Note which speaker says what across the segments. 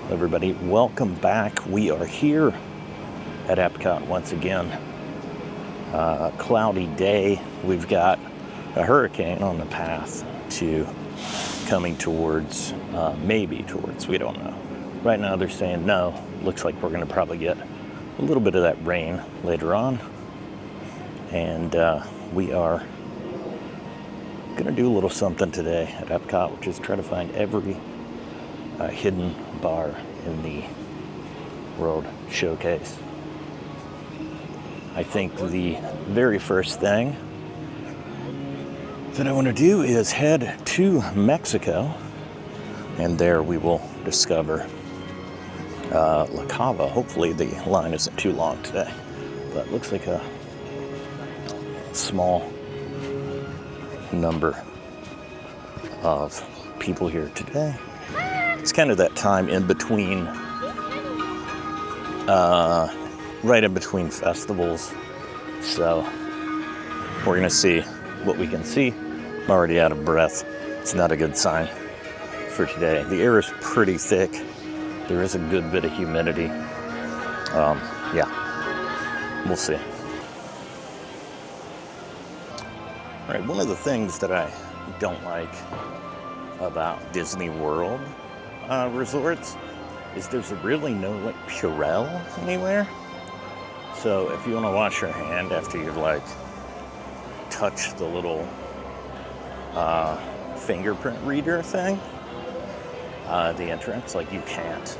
Speaker 1: Everybody, welcome back. We are here at Epcot once again. Cloudy day. We've got a hurricane on the path to coming towards, maybe towards, we don't know. Right now they're saying no. Looks like we're going to probably get a little bit of that rain later on. And we are going to do a little something today at Epcot, which is try to find every hidden bar in the World Showcase. I think the very first thing that I want to do is head to Mexico, and there we will discover La Cava. Hopefully the line isn't too long today, but it looks like a small number of people here today. It's kind of that time in between, right in between festivals. So we're gonna see what we can see. I'm already out of breath. It's not a good sign for today. The air is pretty thick. There is a good bit of humidity. Yeah, we'll see. All right, one of the things that I don't like about Disney World resorts is there's really no like Purell anywhere. So if you want to wash your hand after you've like touched the little fingerprint reader thing, the entrance, like you can't.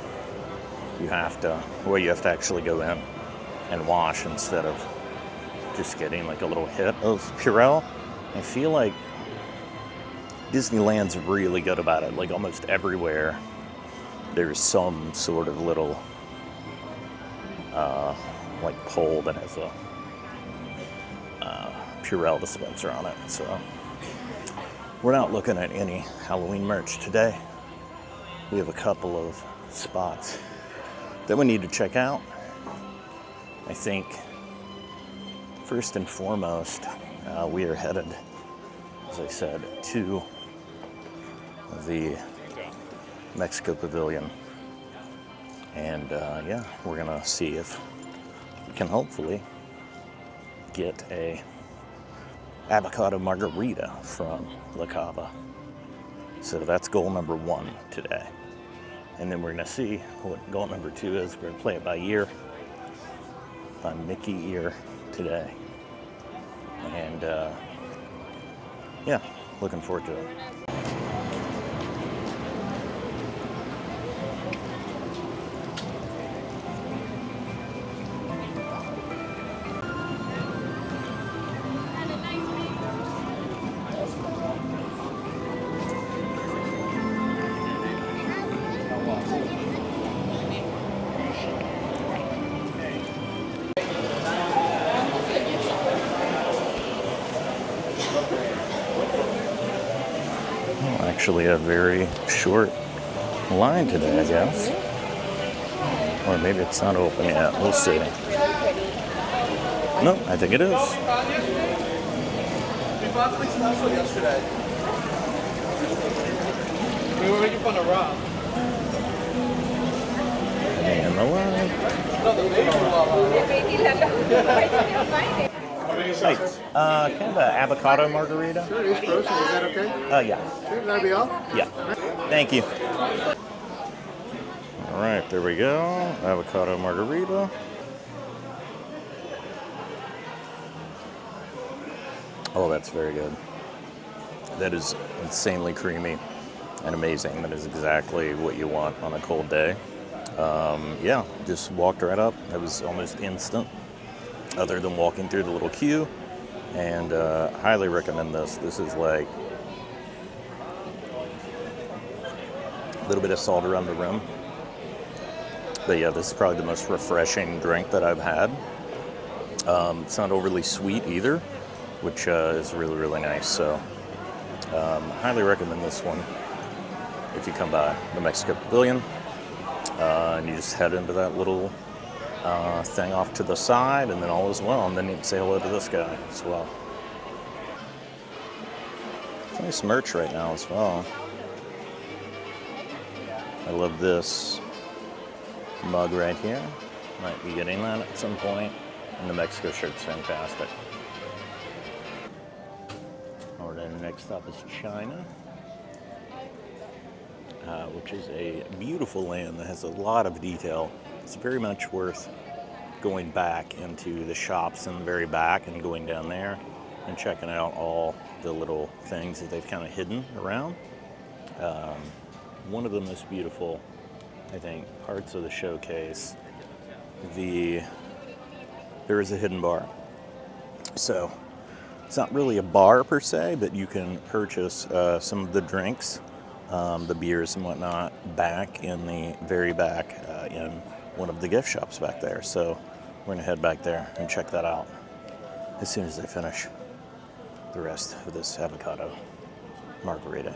Speaker 1: You have to, well, you have to actually go in and wash instead of just getting like a little hit of Purell. I feel like Disneyland's really good about it. Like almost everywhere there's some sort of little like pole that has a Purell dispenser on it. So we're not looking at any Halloween merch today. We have a couple of spots that we need to check out. I think first and foremost, we are headed, as I said, to the Mexico Pavilion. And yeah, we're gonna see if we can hopefully get a avocado margarita from La Cava. So that's goal number one today. And then we're gonna see what goal number two is. We're gonna play it by ear, by Mickey ear today. And yeah, looking forward to it. Actually a very short line today, I guess. Or maybe it's not open yet. We'll see. No, I think it is.
Speaker 2: We bought something special yesterday. We were making fun of Rob.
Speaker 1: And the line.
Speaker 2: No, the baby.
Speaker 1: Hey, can I have an avocado margarita?
Speaker 2: Sure, it is frozen. Is that okay?
Speaker 1: Yeah.
Speaker 2: Sure, that'll be all?
Speaker 1: Yeah. Thank you. All right, there we go. Avocado margarita. Oh, that's very good. That is insanely creamy and amazing. That is exactly what you want on a cold day. Yeah, just walked right up. It was almost instant, other than walking through the little queue. And highly recommend this. This is like a little bit of salt around the rim. But yeah, this is probably the most refreshing drink that I've had. It's not overly sweet either, which is really, really nice. So highly recommend this one if you come by the Mexico Pavilion. And you just head into that little thing off to the side, and then all is well. And then you can say hello to this guy as well. Nice merch right now as well. I love this. mug right here. Might be getting that at some point. And the Mexico shirt's fantastic. All right, next up is China, which is a beautiful land that has a lot of detail. It's very much worth going back into the shops in the very back and going down there and checking out all the little things that they've kind of hidden around. One of the most beautiful, I think, parts of the showcase, there is a hidden bar. So it's not really a bar per se, but you can purchase some of the drinks, the beers and whatnot, back in the very back in one of the gift shops back there. So we're gonna head back there and check that out as soon as I finish the rest of this avocado margarita.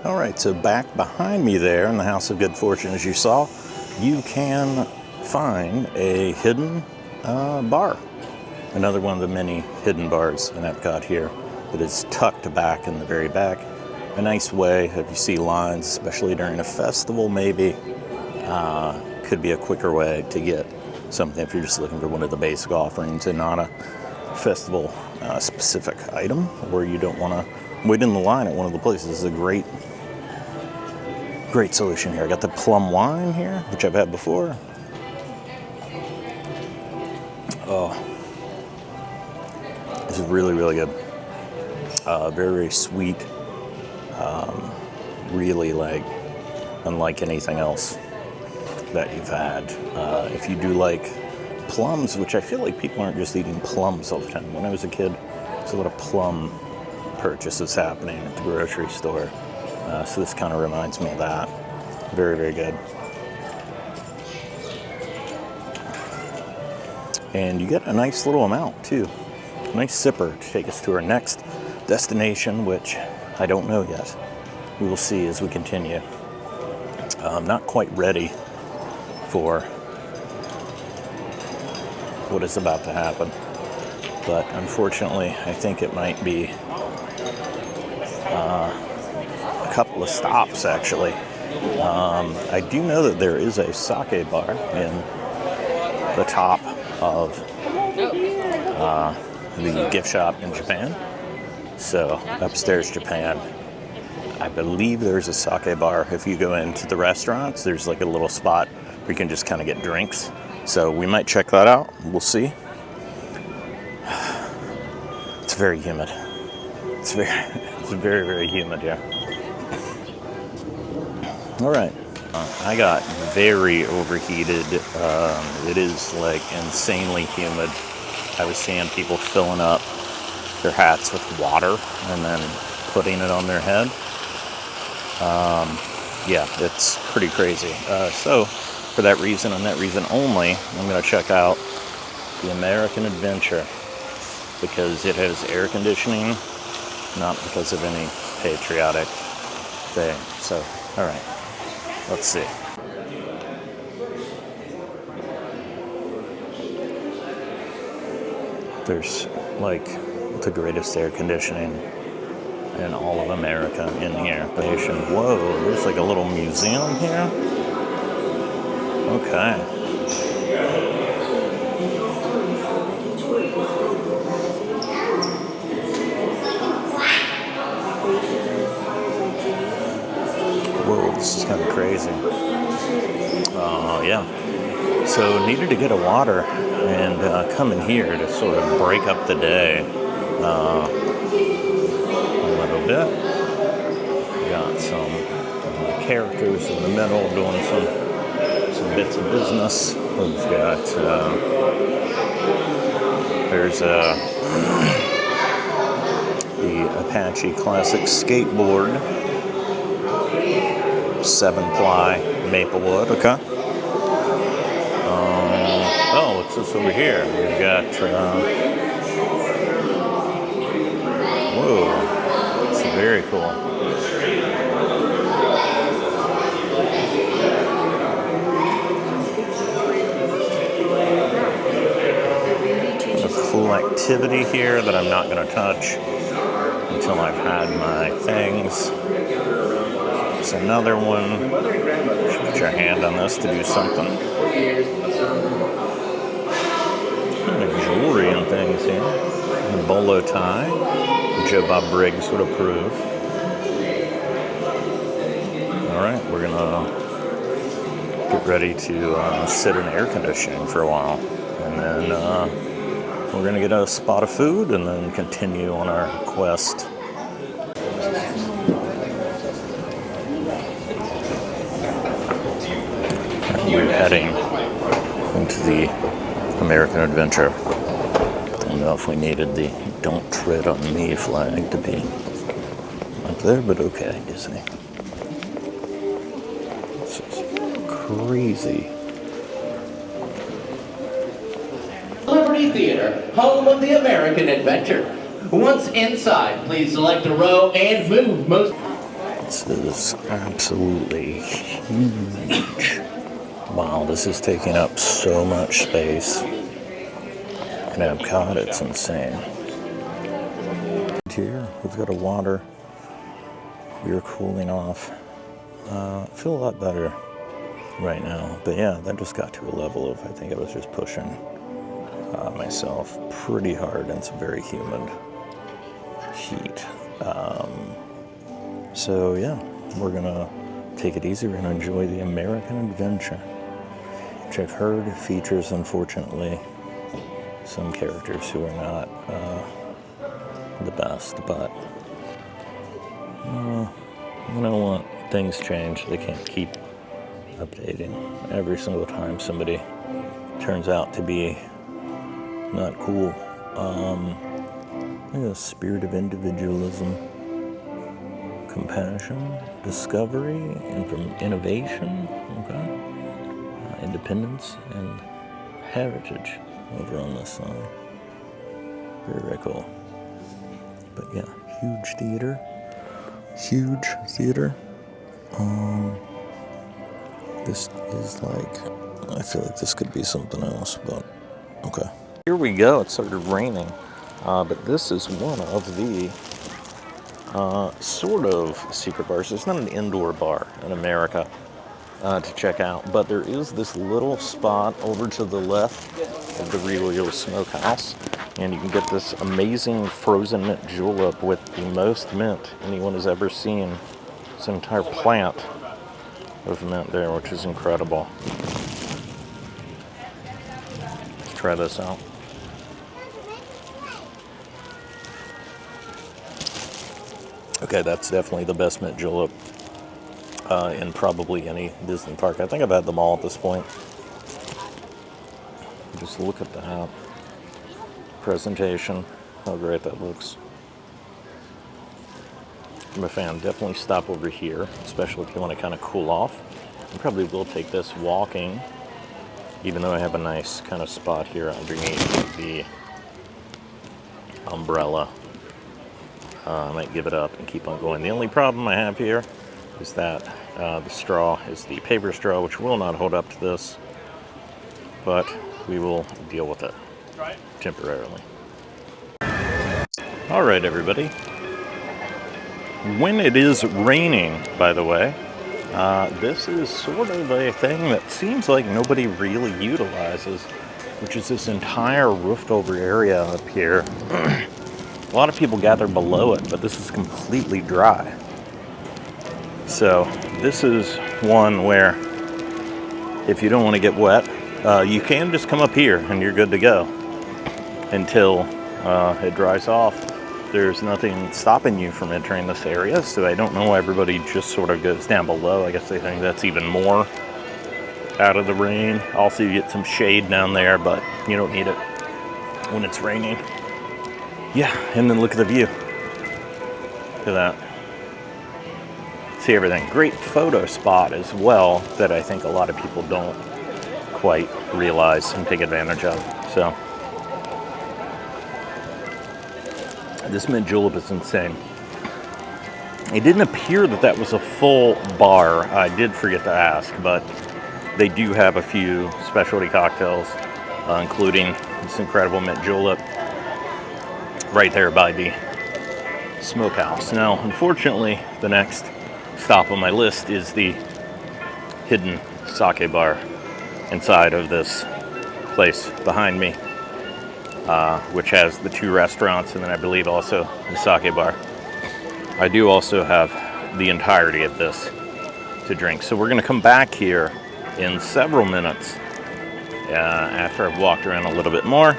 Speaker 1: All right, so back behind me there in the House of Good Fortune, as you saw, you can find a hidden bar. Another one of the many hidden bars in Epcot here that is tucked back in the very back. A nice way, if you see lines, especially during a festival maybe, could be a quicker way to get something if you're just looking for one of the basic offerings and not a festival specific item, or you don't want to wait in the line at one of the places. This is a great solution here. I got the plum wine here, which I've had before. Oh, this is really, really good. Very, very sweet. Really unlike anything else that you've had. If you do like plums, which I feel like people aren't just eating plums all the time. When I was a kid, there's a lot of plum purchases happening at the grocery store. So this kind of reminds me of that. Very, very good. And you get a nice little amount too. A nice sipper to take us to our next destination, which I don't know yet. We will see as we continue. I'm not quite ready for what is about to happen. But unfortunately, I think it might be a couple of stops actually. I do know that there is a sake bar in the top of the gift shop in Japan. So upstairs Japan, I believe there's a sake bar. If you go into the restaurants, there's like a little spot where you can just kind of get drinks. So we might check that out. We'll see. It's very humid. It's very, very humid here. All right. I got very overheated. It is like insanely humid. I was seeing people filling up their hats with water and then putting it on their head. Yeah, it's pretty crazy. So for that reason and that reason only, I'm going to check out the American Adventure because it has air conditioning, not because of any patriotic thing. So, all right, let's see. There's like the greatest air conditioning in all of America in here. Whoa, there's like a little museum here. Okay. Whoa, this is kind of crazy. Yeah. So needed to get a water and come in here to sort of break up the day a little bit. Got some characters in the middle doing some bits of business. We've got there's the Apache Classic Skateboard, 7-ply Maplewood. Okay. Oh, what's this over here? We've got, whoa, it's very cool. activity here that I'm not going to touch until I've had my things. There's another one. You should put your hand on this to do something. Kind of jewelry and things here. A bolo tie. Joe Bob Briggs would approve. Alright, we're going to get ready to sit in air conditioning for a while. And then we're going to get a spot of food and then continue on our quest. We're heading into the American Adventure. I don't know if we needed the "Don't Tread on Me" flag to be up there, but okay, Disney. This is crazy.
Speaker 3: Liberty Theater, home of the American Adventure. Once inside, please select a row and move most.
Speaker 1: This is absolutely huge. Wow, this is taking up so much space. In Epcot, it's insane. Here, we've got a water. We're cooling off. I feel a lot better right now. But yeah, that just got to a level of, I think I was just pushing myself pretty hard in some very humid heat. So yeah, we're gonna take it easy. We're gonna enjoy the American Adventure, which I've heard features, unfortunately, some characters who are not the best, but you know what? Things change. They can't keep updating every single time somebody turns out to be not cool. The spirit of individualism, compassion, discovery, innovation, okay? Independence, and heritage over on this side. Very, very cool. But yeah, huge theater. Huge theater. This is like, I feel like this could be something else, but okay. Here we go. It started raining. But this is one of the sort of secret bars. It's not an indoor bar in America to check out, but there is this little spot over to the left of the Real Smokehouse, and you can get this amazing frozen mint julep with the most mint anyone has ever seen. It's an entire plant of mint there, which is incredible. Let's try this out. Okay, that's definitely the best mint julep in probably any Disney park. I think I've had them all at this point. Just look at that presentation, how great that looks. I'm a fan. Definitely stop over here, especially if you want to kind of cool off. I probably will take this walking, even though I have a nice kind of spot here underneath the umbrella. I might give it up and keep on going. The only problem I have here is that the straw is the paper straw, which will not hold up to this, but we will deal with it temporarily. All right, everybody. When it is raining, by the way, this is sort of a thing that seems like nobody really utilizes, which is this entire roofed over area up here. A lot of people gather below it, but this is completely dry. So this is one where if you don't want to get wet, you can just come up here and you're good to go until it dries off. There's nothing stopping you from entering this area, so I don't know why everybody just sort of goes down below. I guess they think that's even more out of the rain. Also, you get some shade down there, but you don't need it when it's raining. Yeah, and then look at the view. Look at that. See everything. Great photo spot as well that I think a lot of people don't quite realize and take advantage of. So this mint julep is insane. It didn't appear that that was a full bar. I did forget to ask, but they do have a few specialty cocktails, including this incredible mint julep. right there by the smokehouse. Now, unfortunately, the next stop on my list is the hidden sake bar inside of this place behind me, which has the 2 restaurants and then I believe also the sake bar. I do also have the entirety of this to drink. So we're going to come back here in several minutes after I've walked around a little bit more.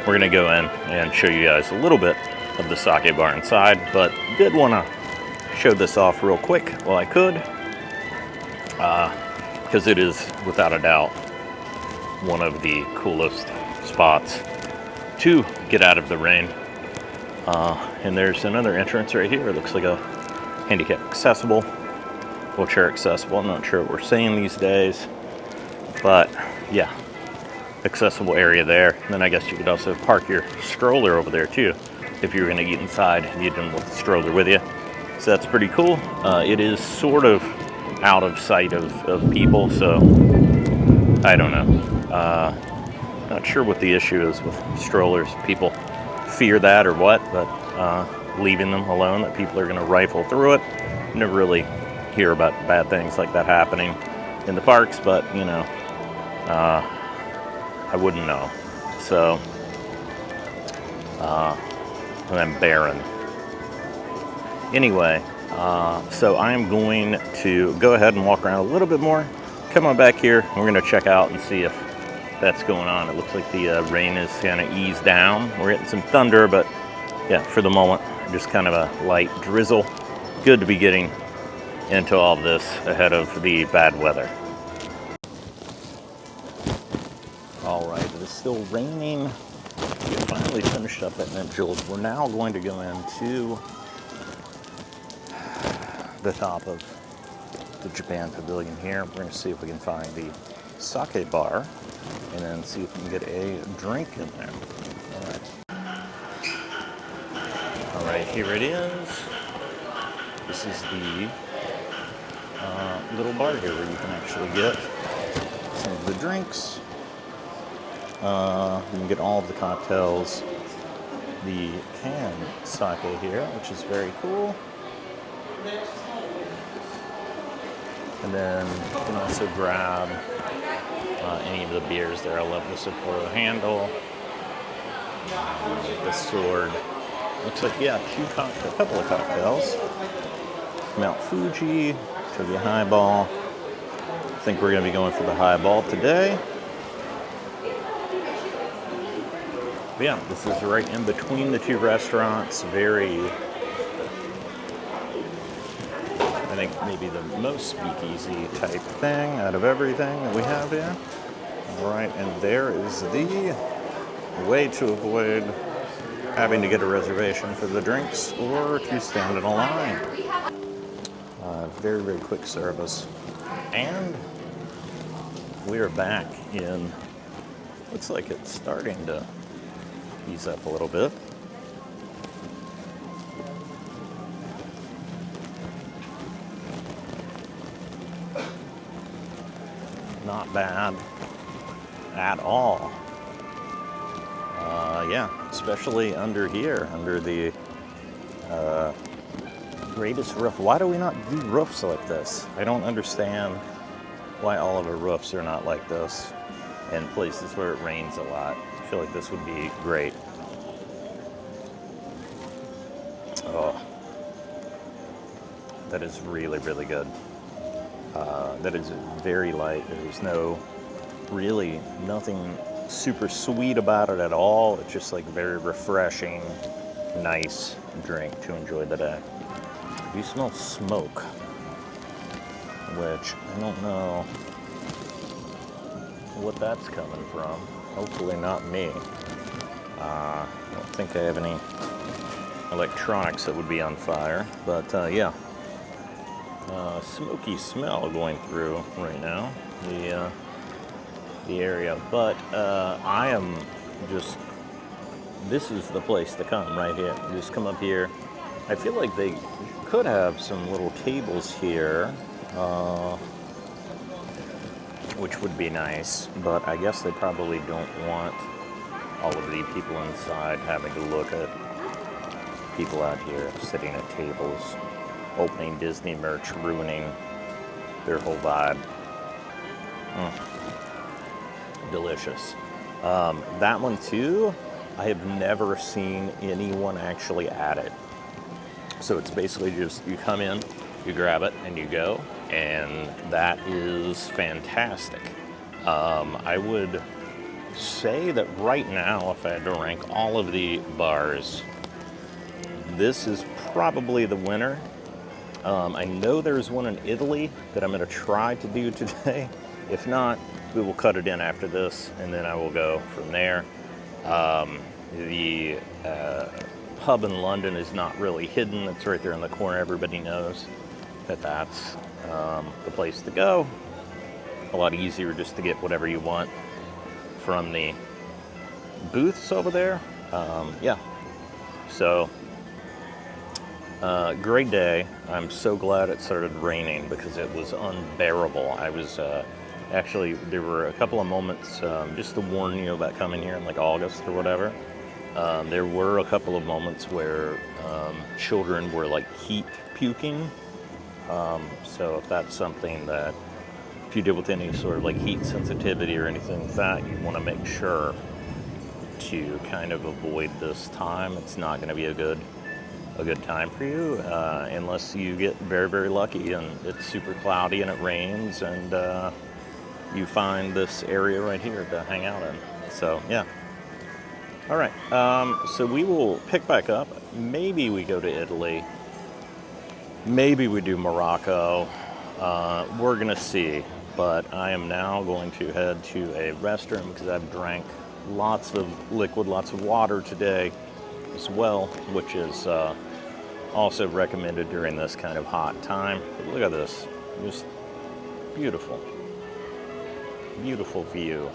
Speaker 1: We're going to go in and show you guys a little bit of the sake bar inside, but did want to show this off real quick while I could, because it is without a doubt one of the coolest spots to get out of the rain. And there's another entrance right here. It looks like a handicap accessible, wheelchair accessible. I'm not sure what we're saying these days, but yeah, accessible area there. And then I guess you could also park your stroller over there too if you were going to eat inside and you didn't want the stroller with you. So that's pretty cool. It is sort of out of sight of people, so I don't know. Not sure what the issue is with strollers. People fear that or what, but leaving them alone, that people are going to rifle through it. Never really hear about bad things like that happening in the parks, but you know, I wouldn't know. So, and then barren. Anyway, so I'm going to go ahead and walk around a little bit more. Come on back here. We're going to check out and see if that's going on. It looks like the rain is kind of eased down. We're getting some thunder, but yeah, for the moment, just kind of a light drizzle. Good to be getting into all of this ahead of the bad weather. All right, it is still raining. We finally finished up at Mint Julep. We're now going to go into the top of the Japan Pavilion here. We're going to see if we can find the sake bar and then see if we can get a drink in there. All right, here it is. This is the little bar here where you can actually get some of the drinks. You can get all of the cocktails. The canned sake here, which is very cool. And then you can also grab any of the beers there. I love the Sapporo handle, the sword. Looks like, yeah, a couple of cocktails. Mount Fuji, Togi Highball. I think we're going to be going for the highball today. But yeah, this is right in between the 2 restaurants. Very, I think maybe the most speakeasy type thing out of everything that we have here. All right, and there is the way to avoid having to get a reservation for the drinks or to stand in a line. Very, very quick service. And we are back in, looks like it's starting to ease up a little bit. Not bad at all. Yeah, especially under here, under the greatest roof. Why do we not do roofs like this? I don't understand why all of our roofs are not like this in places where it rains a lot. I feel like this would be great. Oh, that is really, really good. That is very light. There's really nothing super sweet about it at all. It's just like very refreshing, nice drink to enjoy the day. You smell smoke, which I don't know what that's coming from. Hopefully not me. I don't think I have any electronics that would be on fire, but yeah. Smoky smell going through right now, the area, but I am just, this is the place to come right here. You just come up here. I feel like they could have some little tables here, which would be nice, but I guess they probably don't want all of the people inside having to look at People out here sitting at tables, opening Disney merch, ruining their whole vibe. Delicious. That one too, I have never seen anyone actually add it. So it's basically just you come in, you grab it, and you go, and that is fantastic. I would say that right now, if I had to rank all of the bars, this is probably the winner. I know there's one in Italy that I'm going to try to do today. If not, we will cut it in after this, and then I will go from there. The pub in London is not really hidden. It's right there in the corner. Everybody knows that that's the place to go. A lot easier just to get whatever you want from the booths over there. Yeah. So, great day. I'm so glad it started raining because it was unbearable. I was actually, there were a couple of moments, just to warn you about coming here in like August or whatever. There were a couple of moments where children were like heat puking. So if that's something that, if you deal with any sort of like heat sensitivity or anything like that, you want to make sure to kind of avoid this time. It's not going to be a good time for you unless you get very, very lucky and it's super cloudy and it rains and you find this area right here to hang out in. So yeah. All right. So we will pick back up. Maybe we go to Italy. Maybe we do Morocco. We're gonna see. But I am now going to head to a restroom because I've drank lots of liquid, lots of water today as well, which is also recommended during this kind of hot time. But look at this, just beautiful, beautiful view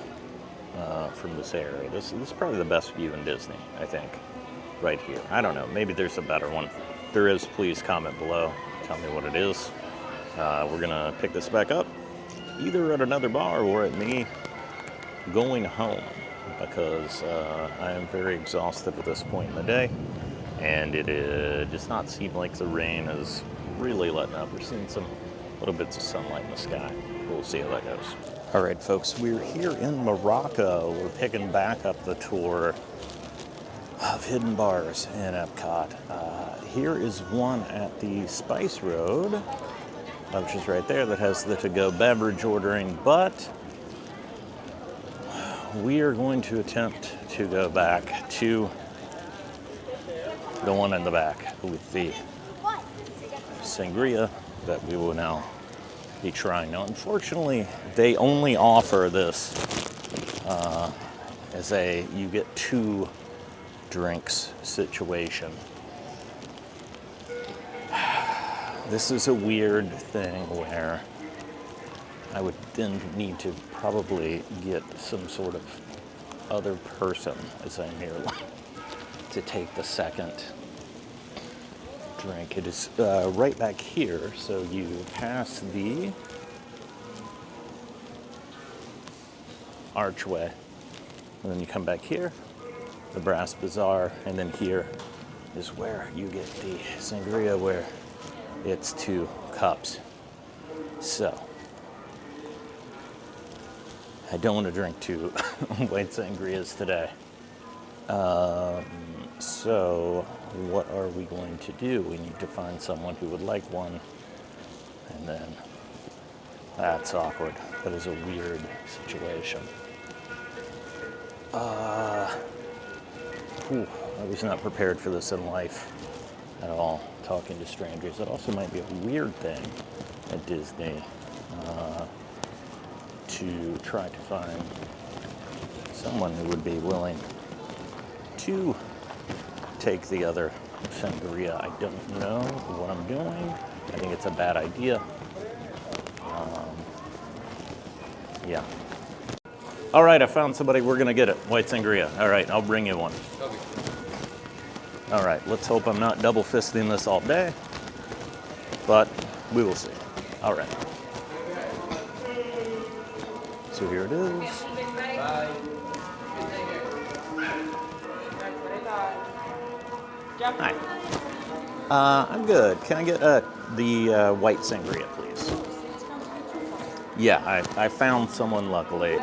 Speaker 1: from this area. This is probably the best view in Disney, I think, right here. I don't know, maybe there's a better one. If there is, please comment below, tell me what it is. We're gonna pick this back up, either at another bar or at me going home, because I am very exhausted at this point in the day, and it does not seem like the rain is really letting up. We're seeing some little bits of sunlight in the sky. We'll see how that goes. All right, folks, we're here in Morocco. We're picking back up the tour of hidden bars in Epcot. Here is one at the Spice Road, which is right there, that has the to-go beverage ordering, but we are going to attempt to go back to the one in the back with the sangria that we will now be trying. Now, unfortunately, they only offer this as a you get 2 drinks situation. This is a weird thing where I would then need to probably get some sort of other person as I'm here to take the second drink. It is right back here, so you pass the archway, and then you come back here, the Brass Bazaar, and then here is where you get the sangria, where it's 2 cups. So I don't want to drink 2 white sangrias today. So what are we going to do? We need to find someone who would like one, and then that's awkward. That is a weird situation. I was not prepared for this in life at all, talking to strangers. That also might be a weird thing at Disney, to try to find someone who would be willing to take the other sangria. I don't know what I'm doing. I think it's a bad idea. Yeah. All right, I found somebody. We're gonna get it. White sangria. All right, I'll bring you one. All right, let's hope I'm not double fisting this all day, but we will see. All right. So here it is. Hi. I'm good. Can I get the white sangria, please? Yeah, I found someone luckily.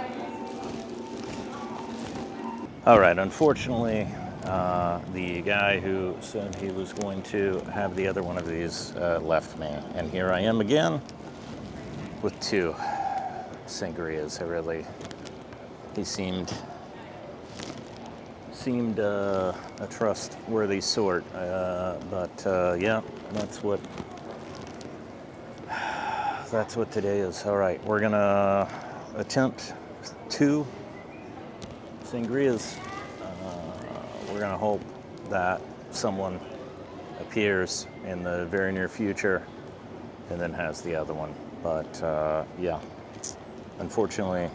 Speaker 1: All right, unfortunately, the guy who said he was going to have the other one of these left me. And here I am again with 2 sangrias. He seemed a trustworthy sort, but yeah, that's what today is. All right, we're gonna attempt 2 sangrias. We're gonna hope that someone appears in the very near future and then has the other one. But yeah, unfortunately,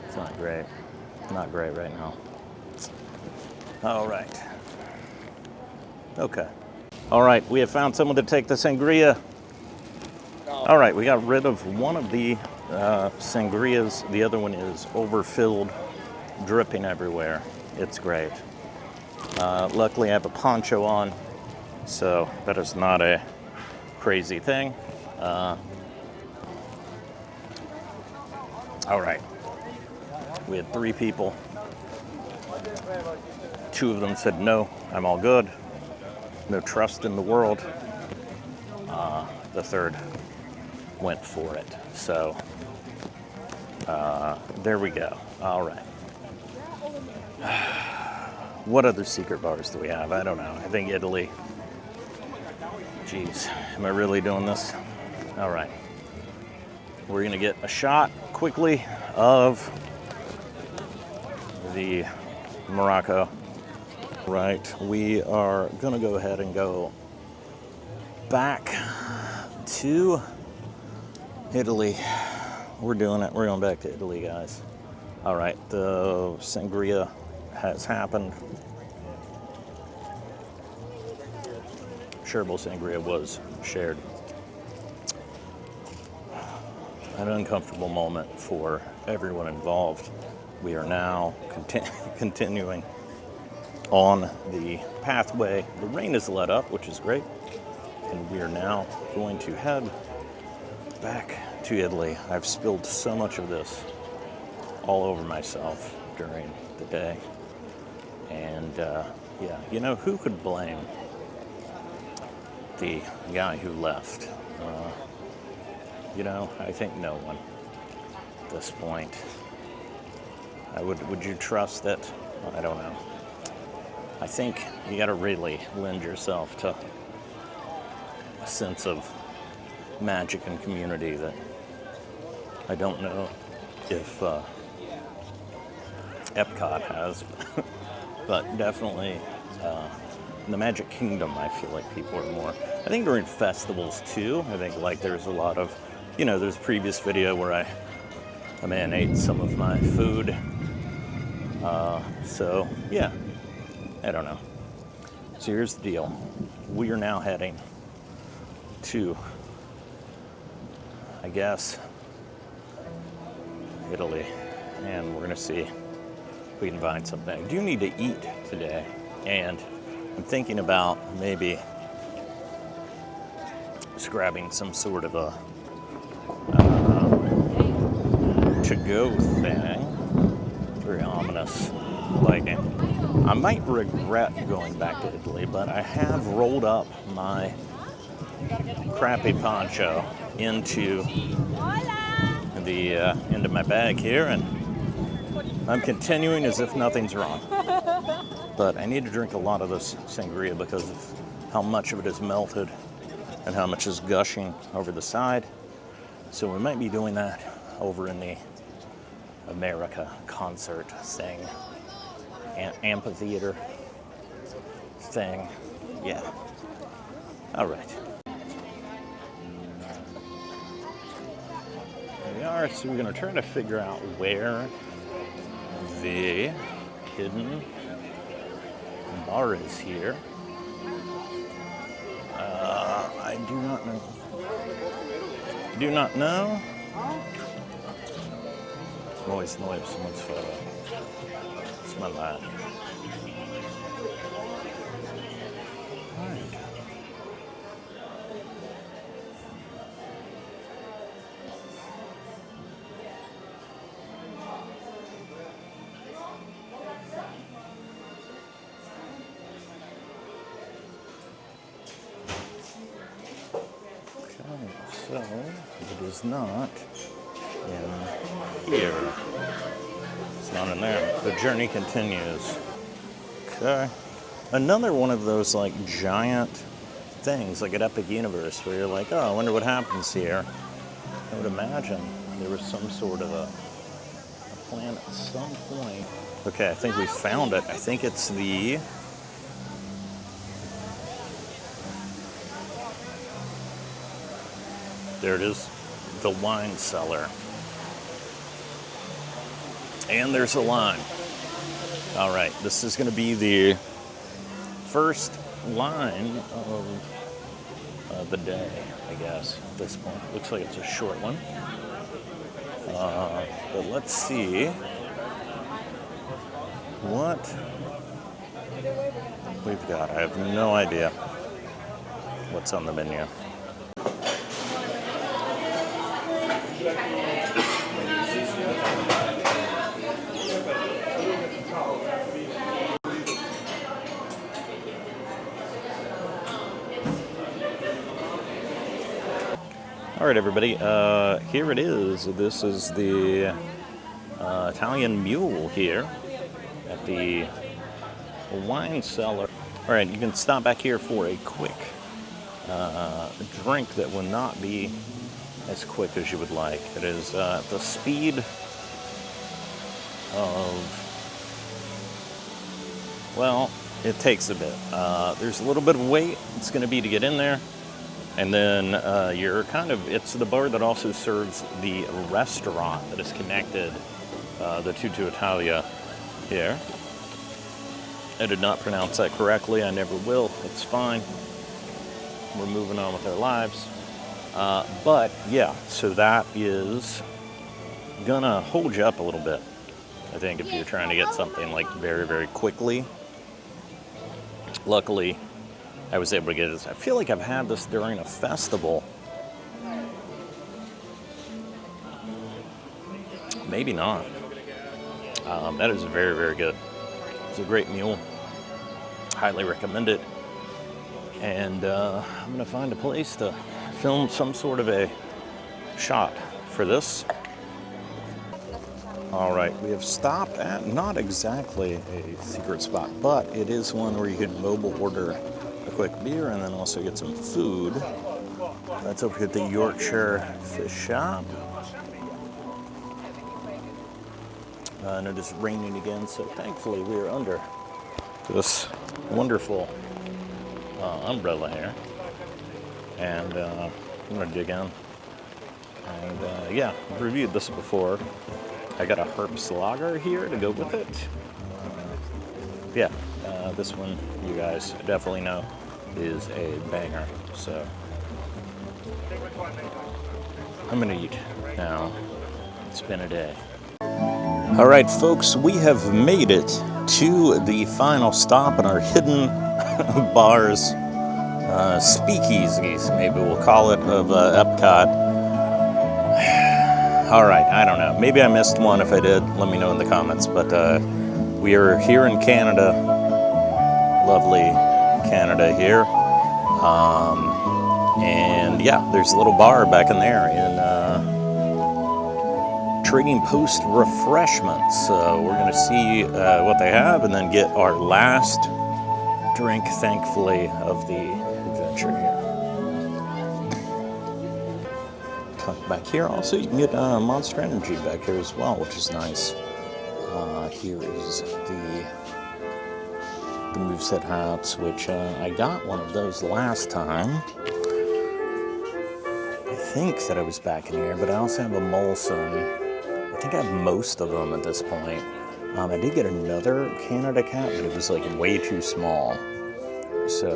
Speaker 1: it's not great. Not great right now. All right. Okay. All right, we have found someone to take the sangria. All right, we got rid of one of the sangrias. The other one is overfilled, dripping everywhere. It's great. Luckily, I have a poncho on, so that is not a crazy thing. All right. We had 3 people. 2 of them said, no, I'm all good. No trust in the world. The 3rd went for it. So there we go. All right. What other secret bars do we have? I don't know. I think Italy. Jeez, am I really doing this? All right. We're gonna get a shot quickly of the Morocco. Right, we are gonna go ahead and go back to Italy. We're doing it. We're going back to Italy, guys. All right, the sangria has happened. Shareable sangria was shared. An uncomfortable moment for everyone involved. We are now continuing on the pathway. The rain has let up, which is great. And we are now going to head back to Italy. I've spilled so much of this all over myself during the day. And yeah, you know, who could blame the guy who left? You know, I think no one at this point. Would you trust it? I don't know. I think you got to really lend yourself to a sense of magic and community that I don't know if Epcot has, but definitely in the Magic Kingdom, I feel like people are more. I think during festivals too. I think like there's a lot of, you know, there's a previous video where a man ate some of my food. So yeah. I don't know. So here's the deal. We are now heading to, I guess, Italy. And we're going to see if we can find something. I do need to eat today. And I'm thinking about maybe just grabbing some sort of a to-go thing. Very ominous lighting. I might regret going back to Italy, but I have rolled up my crappy poncho into my bag here, and I'm continuing as if nothing's wrong. But I need to drink a lot of this sangria because of how much of it is melted and how much is gushing over the side. So we might be doing that over in the America concert thing. Amphitheater thing. Yeah. All right. Here we are. So we're going to try to figure out where the hidden bar is here. I do not know. Do not know. Noise, someone's photo. Smell that. So, it is not in here. It's not in there. The journey continues. Okay. Another one of those like giant things, like at Epic Universe, where you're like, oh, I wonder what happens here. I would imagine there was some sort of a plan at some point. Okay, I think we found it. I think it's the... There it is, the wine cellar. And there's a line. All right, this is going to be the first line of the day, I guess, at this point. Looks like it's a short one. But let's see what we've got. I have no idea what's on the menu. All right, everybody, here it is. This is the Italian mule here at the wine cellar. All right, you can stop back here for a quick drink that will not be as quick as you would like. It is the speed of, well, it takes a bit. There's a little bit of wait it's going to be to get in there. And then it's the bar that also serves the restaurant that is connected, the Tutto Italia here. I did not pronounce that correctly. I never will. It's fine. We're moving on with our lives. But yeah, so that is gonna hold you up a little bit. I think if you're trying to get something like very, very quickly. Luckily, I was able to get this. I feel like I've had this during a festival. Maybe not. That is very, very good. It's a great meal. Highly recommend it. And I'm going to find a place to film some sort of a shot for this. All right, we have stopped at not exactly a secret spot, but it is one where you can mobile order a quick beer and then also get some food. That's over at the Yorkshire Fish Shop. And it is raining again, so thankfully we are under this wonderful umbrella here. And I'm gonna dig in. And yeah, I've reviewed this before. I got a Herbst Lager here to go with it. Yeah, this one you guys definitely know is a banger. So I'm gonna eat now. It's been a day. All right, folks, we have made it to the final stop in our hidden bars, speakeasies, maybe we'll call it, of Epcot. All right, I don't know. Maybe I missed one. If I did, let me know in the comments. But we are here in Canada, lovely Canada here. And yeah, there's a little bar back in there in Trading Post Refreshments. We're going to see what they have and then get our last drink, thankfully, of the adventure here. Back here also you can get Monster Energy back here as well, which is nice. Here is the moveset hats, which I got one of those last time. I think that I was back in here, but I also have a Molson. I think I have most of them at this point. I did get another Canada cap, but it was like way too small. So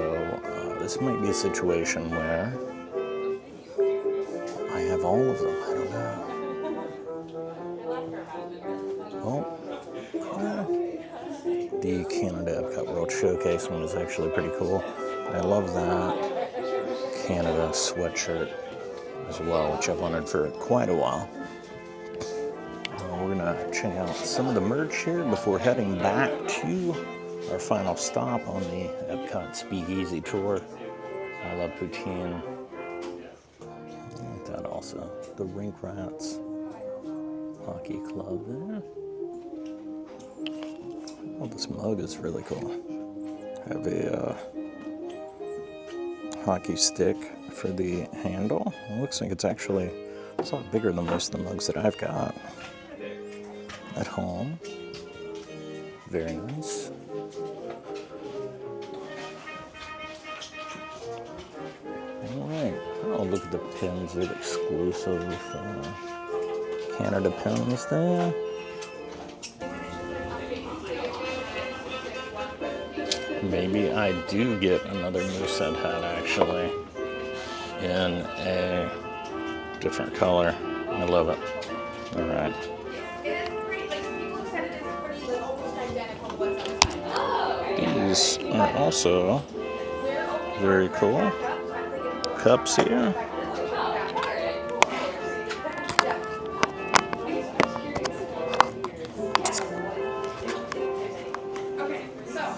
Speaker 1: this might be a situation where I have all of them. I don't know. Well, the Canada Epcot World Showcase one is actually pretty cool. I love that Canada sweatshirt as well, which I've wanted for quite a while. We're gonna check out some of the merch here before heading back to our final stop on the Epcot Speakeasy tour. I love poutine. the Rink Rats Hockey Club there. Oh, this mug is really cool. I have a hockey stick for the handle. It looks like it's actually a lot bigger than most of the mugs that I've got at home. Very nice. Alright, oh, look at the pins, they're exclusive Canada pins there. Maybe I do get another Moosehead hat actually in a different color. I love it. Alright. These are also very cool. Cups here.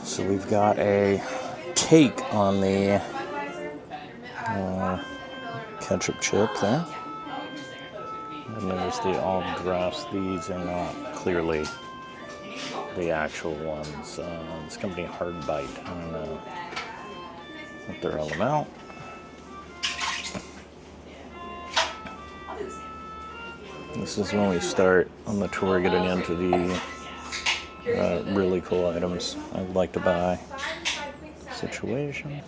Speaker 1: So we've got a take on the ketchup chip there. And there's the all drafts. These are not clearly the actual ones. This company Hard Bite. I don't know what they're all about. This is when we start on the tour getting into the really cool items I'd like to buy situation.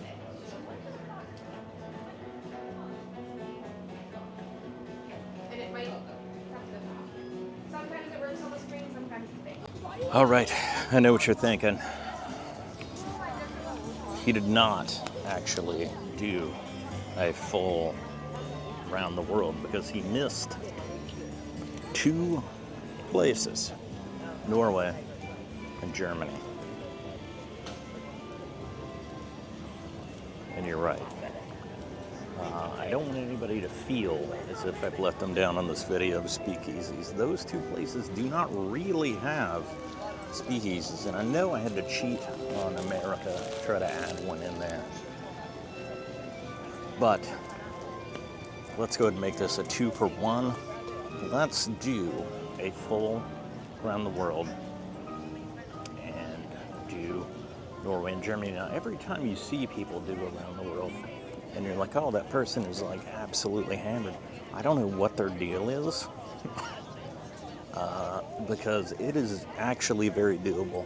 Speaker 1: All right, I know what you're thinking. He did not actually do a full around the world because he missed 2 places, Norway and Germany. And you're right. I don't want anybody to feel as if I've let them down on this video of Speakeasies. Those 2 places do not really have Speakeasies, and I know I had to cheat on America to try to add one in there. But let's go ahead and make this a 2-for-1. Let's do a full around the world and do Norway and Germany. Now, every time you see people do around the world and you're like, oh, that person is like absolutely hammered, I don't know what their deal is because it is actually very doable.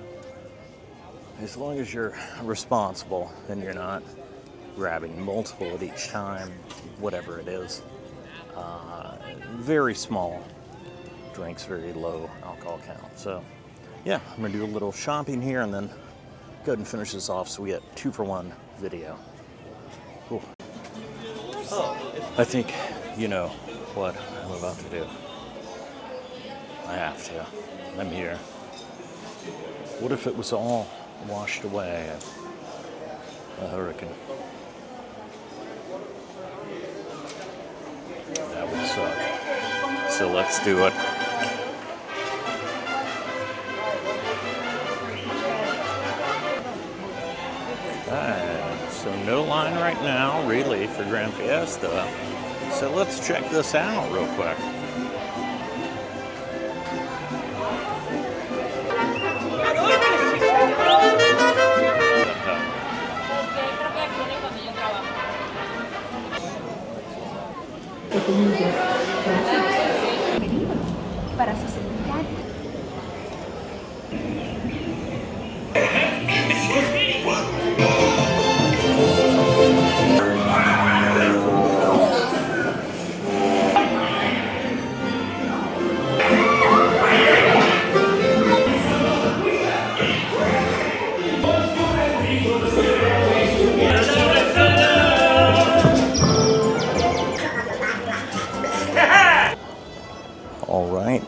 Speaker 1: As long as you're responsible and you're not grabbing multiple at each time, whatever it is. Very small drinks, very low alcohol count. So yeah, I'm gonna do a little shopping here and then go ahead and finish this off so we get 2-for-1 video. Cool. I think you know what I'm about to do. I have to. I'm here. What if it was all washed away? A hurricane. That would suck. So let's do it. Alright, so no line right now, really, for Grand Fiesta. So let's check this out real quick.
Speaker 4: Para su seguridad.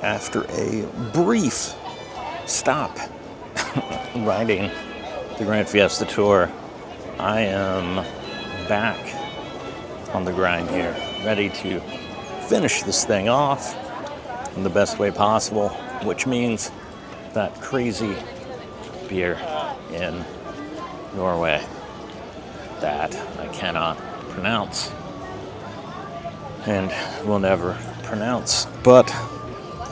Speaker 1: After a brief stop riding the Grand Fiesta Tour, I am back on the grind here, ready to finish this thing off in the best way possible, which means that crazy beer in Norway that I cannot pronounce and will never pronounce. But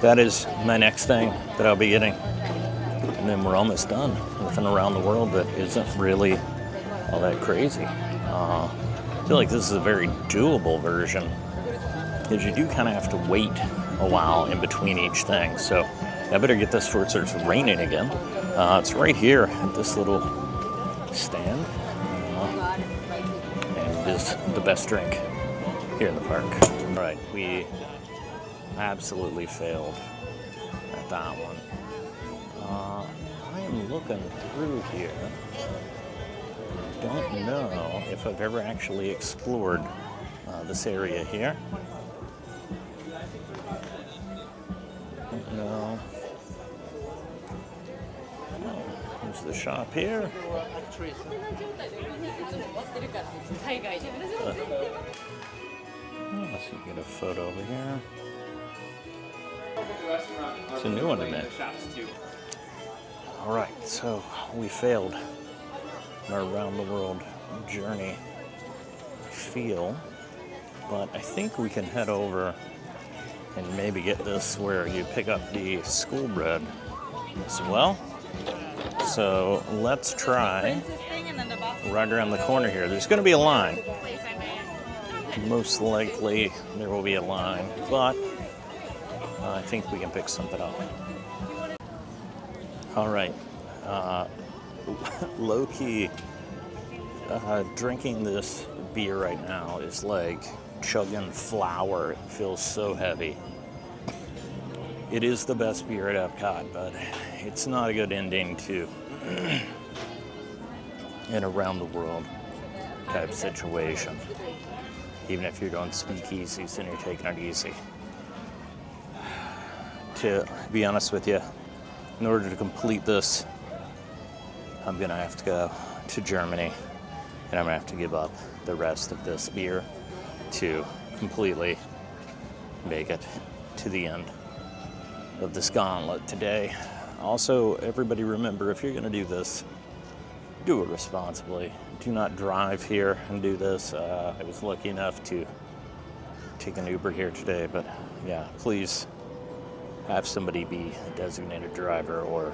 Speaker 1: that is my next thing that I'll be getting. And then we're almost done with an around the world that isn't really all that crazy. I feel like this is a very doable version because you do kind of have to wait a while in between each thing. So I better get this before it starts raining again. It's right here at this little stand. And it is the best drink here in the park. All right, we absolutely failed at that one. I am looking through here. Don't know if I've ever actually explored this area here. No. There's the shop here. Let's see, get a photo over here. It's a new one in there. All right, so we failed our around the world journey feel, but I think we can head over and maybe get this where you pick up the school bread as well. So let's try right around the corner here. There's going to be a line. Most likely there will be a line, but I think we can pick something up. All right. Low-key, drinking this beer right now is like chugging flour. It feels so heavy. It is the best beer at Epcot, but it's not a good ending to an around the world type situation. Even if you're doing speakeasies and you're taking it easy. To be honest with you, in order to complete this, I'm gonna have to go to Germany and I'm gonna have to give up the rest of this beer to completely make it to the end of this gauntlet today. Also, everybody remember, if you're gonna do this, do it responsibly. Do not drive here and do this. I was lucky enough to take an Uber here today, but yeah, please have somebody be a designated driver or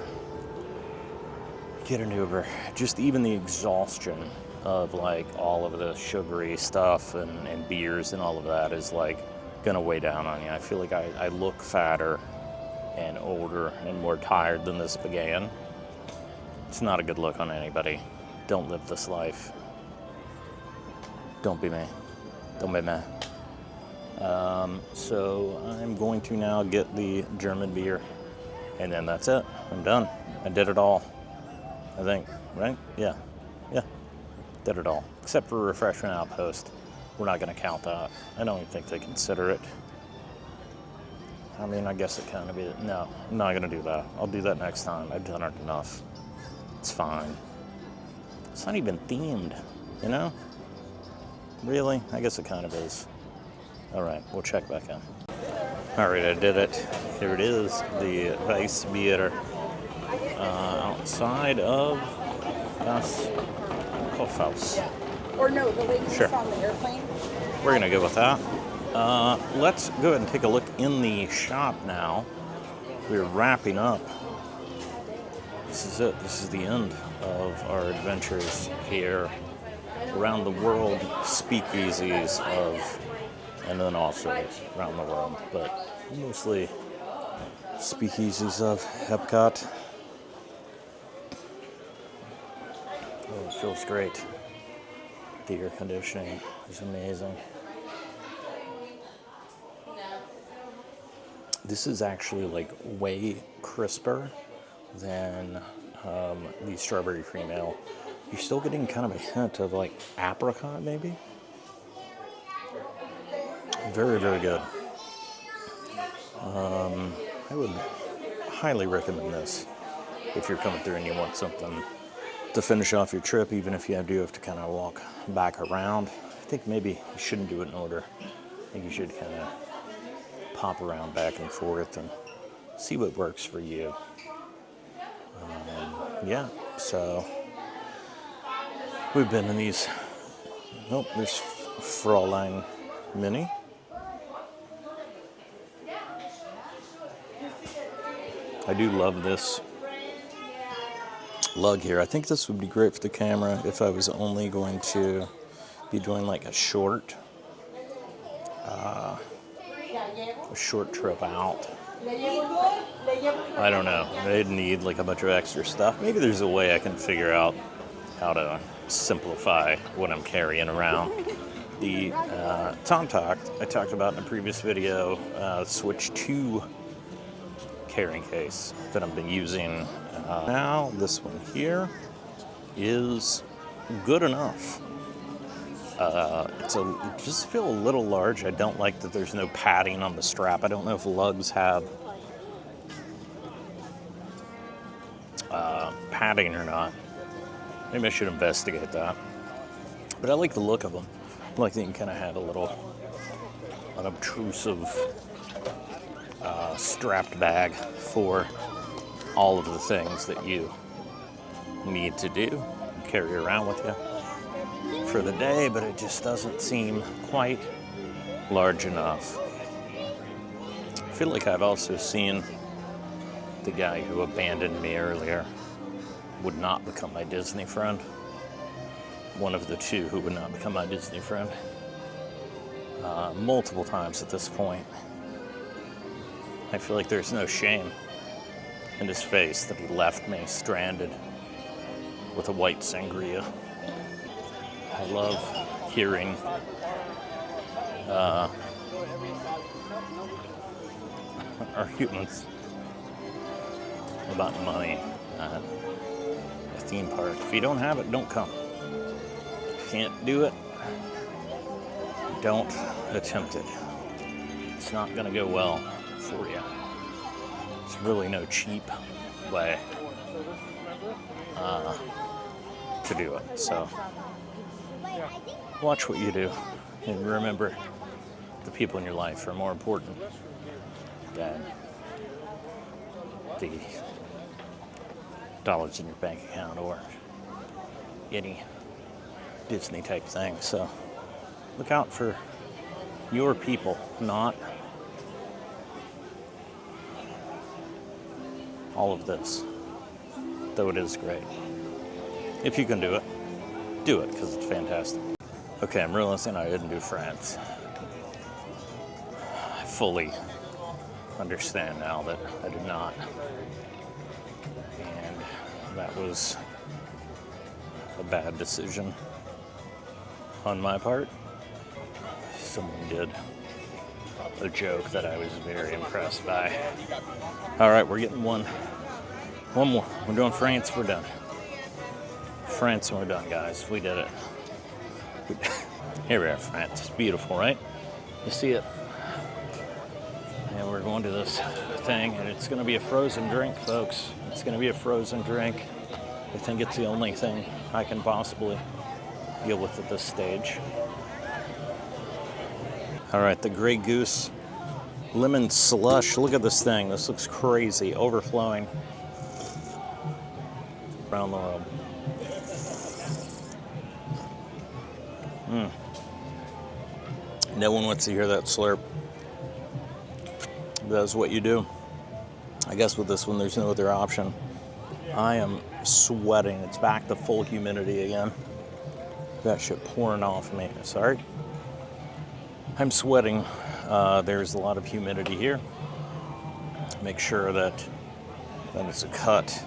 Speaker 1: get an Uber. Just even the exhaustion of like all of the sugary stuff and beers and all of that is like gonna weigh down on you. I feel like I look fatter and older and more tired than this began. It's not a good look on anybody. Don't live this life. Don't be me. Don't be me. So I'm going to now get the German beer, and then that's it. I'm done. I did it all, I think, right? Yeah, did it all. Except for Refreshment Outpost. We're not going to count that. I don't even think they consider it. I mean, I guess it kind of is. No, I'm not going to do that. I'll do that next time. I've done it enough. It's fine. It's not even themed, you know? Really? I guess it kind of is. All right, we'll check back in. All right, I did it. Here it is, the Weiss beer outside of das Kaufhaus.
Speaker 5: Or no, the lady
Speaker 1: Sure.
Speaker 5: was on the airplane.
Speaker 1: We're gonna go with that. Let's go ahead and take a look in the shop now. We're wrapping up. This is it. This is the end of our adventures here around the world, speakeasies of, and then also around the world, but mostly speakeasies of Epcot. Oh, it feels great. The air conditioning is amazing. This is actually like way crisper than the strawberry cream ale. You're still getting kind of a hint of like apricot maybe. Very, very good. I would highly recommend this if you're coming through and you want something to finish off your trip, even if you do have to kind of walk back around. I think maybe you shouldn't do it in order. I think you should kind of pop around back and forth and see what works for you. Yeah, so we've been in these. Nope, there's Fräulein Mini. I do love this lug here. I think this would be great for the camera if I was only going to be doing like a short trip out. I don't know. They'd need like a bunch of extra stuff. Maybe there's a way I can figure out how to simplify what I'm carrying around. The Tomtoc I talked about in a previous video, Switch 2 carrying case that I've been using. Now this one here is good enough. It just feel a little large. I don't like that there's no padding on the strap. I don't know if lugs have padding or not. Maybe I should investigate that. But I like the look of them. I like that you can kind of have a little unobtrusive strapped bag for all of the things that you need to do and carry around with you for the day, but it just doesn't seem quite large enough. I feel like I've also seen the guy who abandoned me earlier would not become my Disney friend. One of the two who would not become my Disney friend. Multiple times at this point. I feel like there's no shame in his face that he left me stranded with a white sangria. I love hearing arguments about money at a theme park. If you don't have it, don't come. If you can't do it, don't attempt it. It's not going to go well for you. There's really no cheap way to do it. So watch what you do and remember the people in your life are more important than the dollars in your bank account or any Disney type thing. So look out for your people, not all of this, though it is great. If you can do it because it's fantastic. Okay, I'm realizing I didn't do France. I fully understand now that I did not. And that was a bad decision on my part. Someone did a joke that I was very impressed by. All right, we're getting one more. We're doing France, we're done. France and we're done, guys. We did it. Here we are, France. It's beautiful, right? You see it? And we're going to this thing, and it's going to be a frozen drink, folks. It's going to be a frozen drink. I think it's the only thing I can possibly deal with at this stage. All right, the Grey Goose lemon slush. Look at this thing. This looks crazy, overflowing around the world. No one wants to hear that slurp. That's what you do. I guess with this one, there's no other option. I am sweating. It's back to full humidity again. That shit pouring off me. Sorry. I'm sweating. There's a lot of humidity here. Make sure that it's a cut.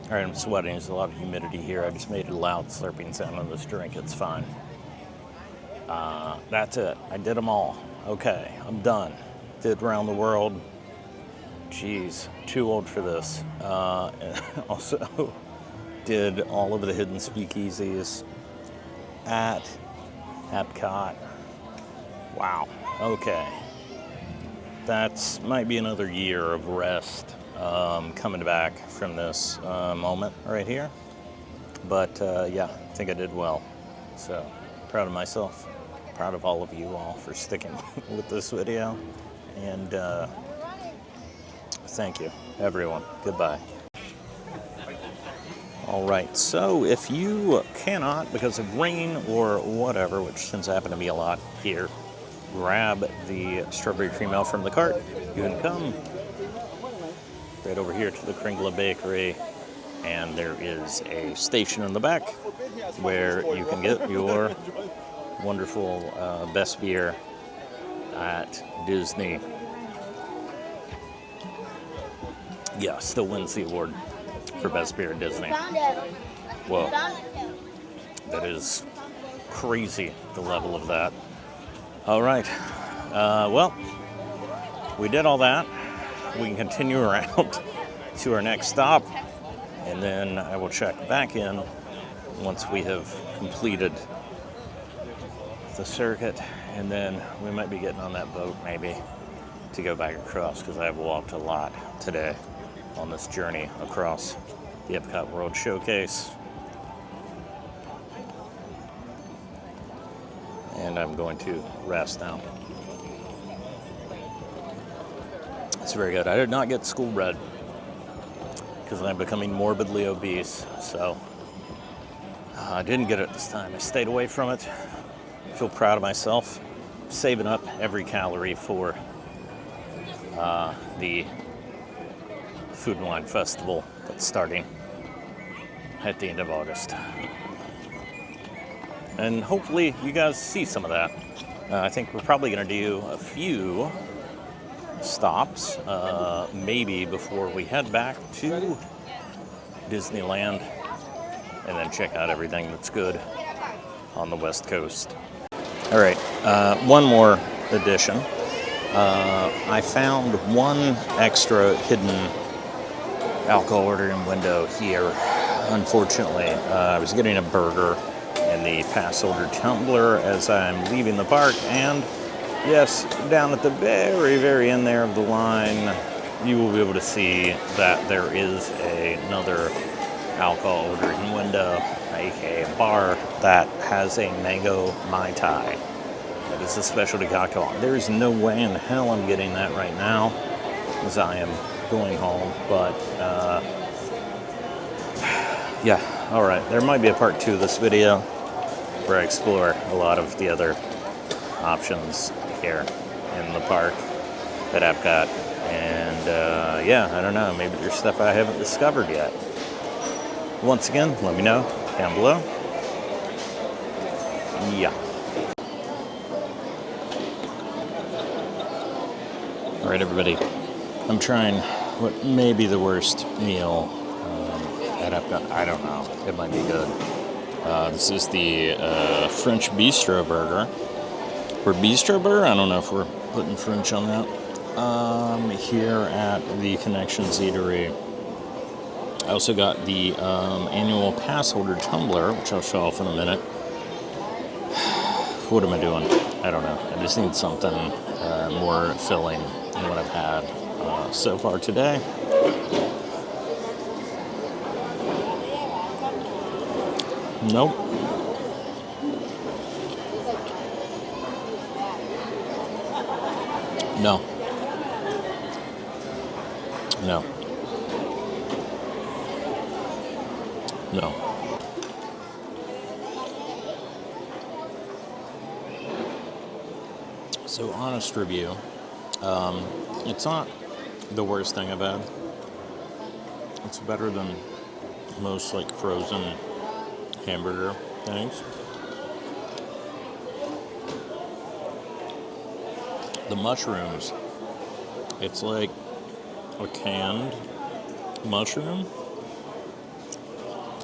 Speaker 1: All right, I'm sweating. There's a lot of humidity here. I just made a loud slurping sound on this drink. It's fine. That's it. I did them all. Okay, I'm done. Did around the world. Jeez, too old for this. And also did all of the hidden speakeasies at Epcot. Wow. Okay. That's might be another year of rest coming back from this moment right here. But yeah, I think I did well. So proud of myself. Proud of all of you all for sticking with this video. And thank you, everyone. Goodbye. All right, so if you cannot, because of rain or whatever, which tends to happen to be a lot here grab the strawberry cream ale from the cart, you can come right over here to the Kringla Bakery, and there is a station in the back where you can get your wonderful best beer at Disney. Yeah, still wins the award for best beer at Disney. Whoa, that is crazy, the level of that. All right, well, we did all that. We can continue around to our next stop, and then I will check back in once we have completed the circuit, and then we might be getting on that boat maybe to go back across, because I have walked a lot today on this journey across the Epcot World Showcase. And I'm going to rest now. It's very good. I did not get school bread because I'm becoming morbidly obese, so I didn't get it this time. I stayed away from it. I feel proud of myself, saving up every calorie for the Food and Wine Festival that's starting at the end of August. And hopefully you guys see some of that. I think we're probably going to do a few stops, maybe before we head back to Disneyland, and then check out everything that's good on the West Coast. All right, one more addition. I found one extra hidden alcohol ordering window here. Unfortunately, I was getting a burger in the pass holder tumbler as I'm leaving the park, and yes, down at the very, very end there of the line, you will be able to see that there is another alcohol ordering window, aka bar, that has a mango Mai Tai. That is a specialty cocktail. There is no way in hell I'm getting that right now, as I am going home, but yeah, all right. There might be a part 2 of this video where I explore a lot of the other options here in the park at Epcot. And yeah, I don't know, maybe there's stuff I haven't discovered yet. Once again, let me know down below. Yeah. All right, everybody. I'm trying what may be the worst meal at Epcot. I don't know. It might be good. This is the French Bistro Burger. Or Bistro Burger? I don't know if we're putting French on that. Here at the Connections Eatery. I also got the annual pass holder tumbler, which I'll show off in a minute. What am I doing? I don't know. I just need something more filling than what I've had so far today. Nope. No. No. No. So, honest review. It's not the worst thing I've had. It's better than most like frozen hamburger things. The mushrooms, it's like a canned mushroom.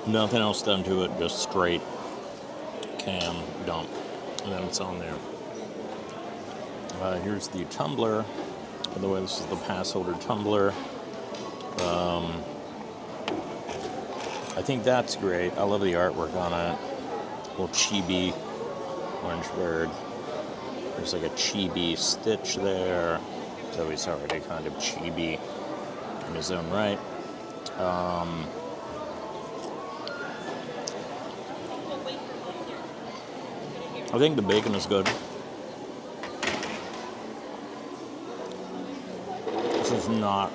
Speaker 1: Nothing else done to it, just straight can dump. And then it's on there. Here's the tumbler. By the way, this is the pass holder tumbler. I think that's great. I love the artwork on it. Little chibi orange bird. There's like a chibi stitch there. So he's already kind of chibi in his own right. I think the bacon is good. This is not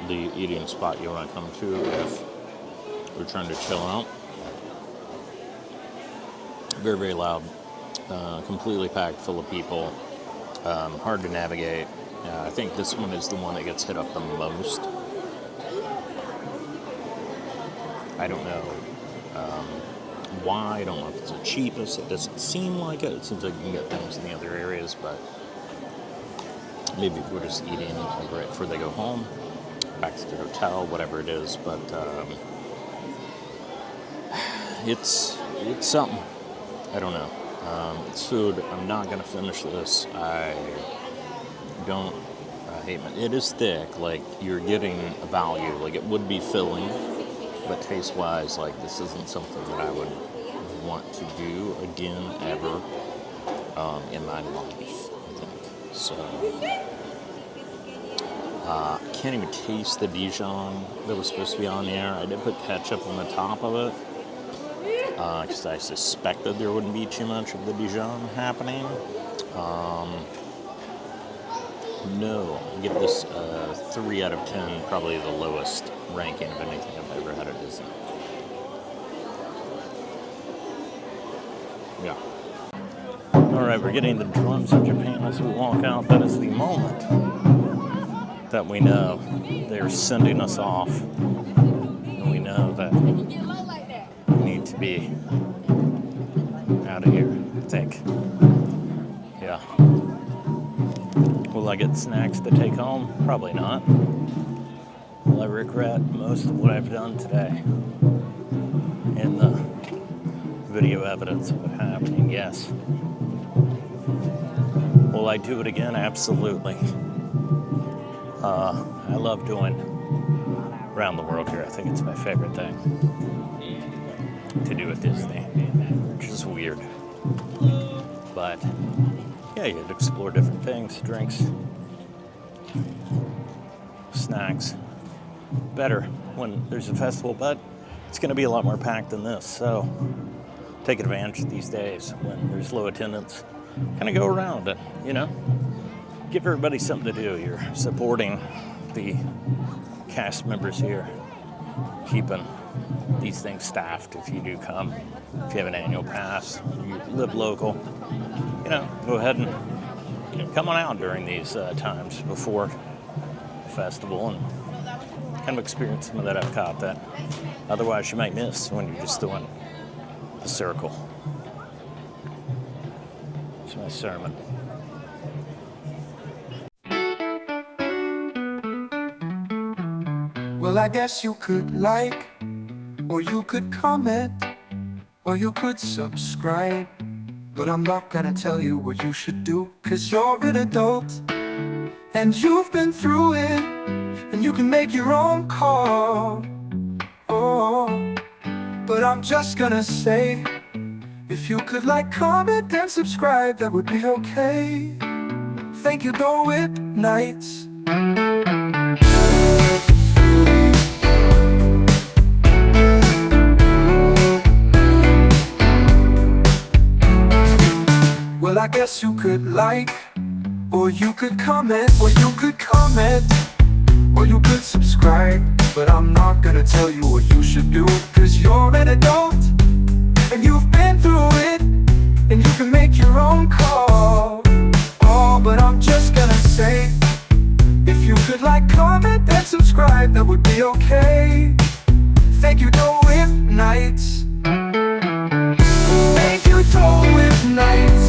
Speaker 1: the eating spot you want to come to if you're trying to chill out. Very, very loud. completely packed full of people, hard to navigate. I think this one is the one that gets hit up the most. I don't know why. I don't know if it's the cheapest. It doesn't seem like it. It seems like you can get things in the other areas, but maybe if we're just eating like right before they go home, back to the hotel, whatever it is. But it's something. I don't know. It's food. I'm not gonna finish this. I hate it. It is thick. Like, you're getting a value. Like, it would be filling, but taste-wise, like, this isn't something that I would want to do again ever in my life, I think. So, can't even taste the Dijon that was supposed to be on there. I did put ketchup on the top of it because I suspected there wouldn't be too much of the Dijon happening. No, I give this 3 out of 10, probably the lowest ranking of anything I've ever had at Disney. Yeah. All right, we're getting the drums of Japan as we walk out. That is the moment that we know they're sending us off. And we know that we need to be out of here, I think. Yeah. Will I get snacks to take home? Probably not. Will I regret most of what I've done today? In the video evidence of it happening? Yes. Will I do it again? Absolutely. I love doing around the world here. I think it's my favorite thing to do at Disney, which is weird. But yeah, you'd explore different things, drinks, snacks. Better when there's a festival, but it's going to be a lot more packed than this. So take advantage these days when there's low attendance. Kind of go around and, give everybody something to do. You're supporting the cast members here, keeping these things staffed if you do come. If you have an annual pass, you live local, go ahead and come on out during these times before the festival and kind of experience some of that Epcot that otherwise you might miss when you're just doing the circle. It's my sermon.
Speaker 6: Well, I guess you could like, or you could comment, or you could subscribe. But I'm not gonna tell you what you should do, 'cause you're an adult and you've been through it, and you can make your own call. Oh, but I'm just gonna say, if you could like, comment, and subscribe, that would be okay. Thank you, Go Whip Nights. Well, I guess you could like, or you could comment, or you could comment, or you could subscribe. But I'm not gonna tell you what you should do, 'cause you're an adult and you've been through it, and you can make your own call. Oh, but I'm just gonna say, if you could like, comment, and subscribe, that would be okay. Thank you, Go Whip Nights. Thank you, Go Whip Nights.